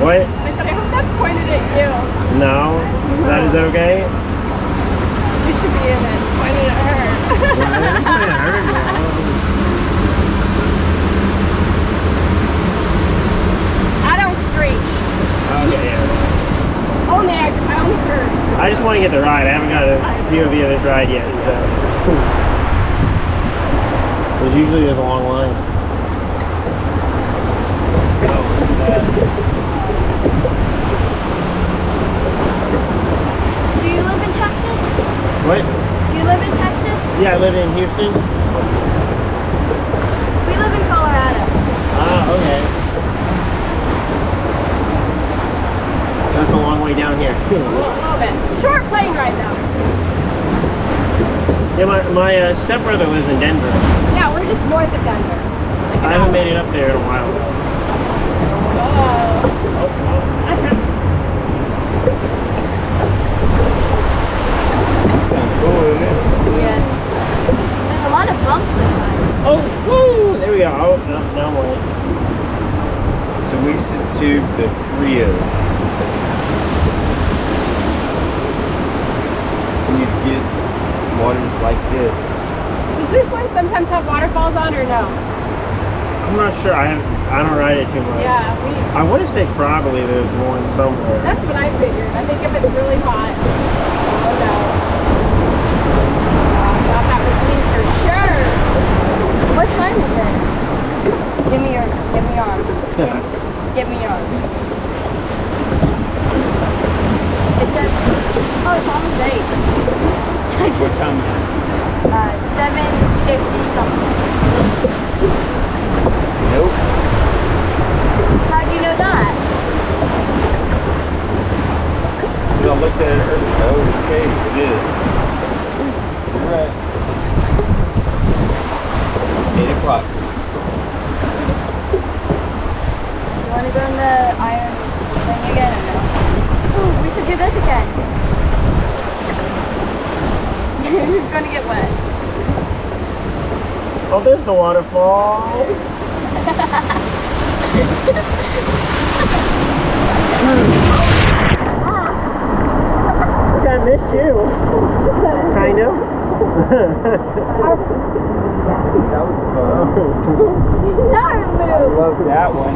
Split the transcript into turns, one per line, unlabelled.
What?
I said, I hope that's pointed at you.
No? That is okay?
You should be in it. Pointed at her. I don't screech.
Okay, yeah.
Only I only curse.
I just want to get the ride. I haven't got a POV of this ride yet, so. There's usually a long line.
Do you live in Texas?
What?
Do you live in Texas?
Yeah, I live in Houston.
We live in Colorado.
Ah, okay. So that's a long way down here.
A little bit. Short plane ride though.
Yeah, my stepbrother lives in Denver.
Yeah, we're just north of Denver. Like
I haven't made it up there in a while.
Yes. There's a lot of bumps this way.
Oh, woo! There we go. Oh, no, now what?
So we tube the Frio. And you get waters like this.
Does this one sometimes have waterfalls on or no?
I'm not sure. I don't ride it too much.
Yeah,
I want to say probably there's one somewhere.
that's what I figured. I think if it's really hot. Oh no. I thought that was me for sure.
What time is it? Give me your arm. Give me your arm. It's at, it's almost 8.
What time is it?
7:50 something.
Nope.
How do you know that?
I looked at it earlier. Okay, it is. You're right. 8 o'clock.
You want to go in the iron thing again or no? Ooh, we should do this again. Who's going to get wet?
Oh, there's the waterfall. Look, I missed you. Kind of.
That was fun.
No,
I
move.
love that one.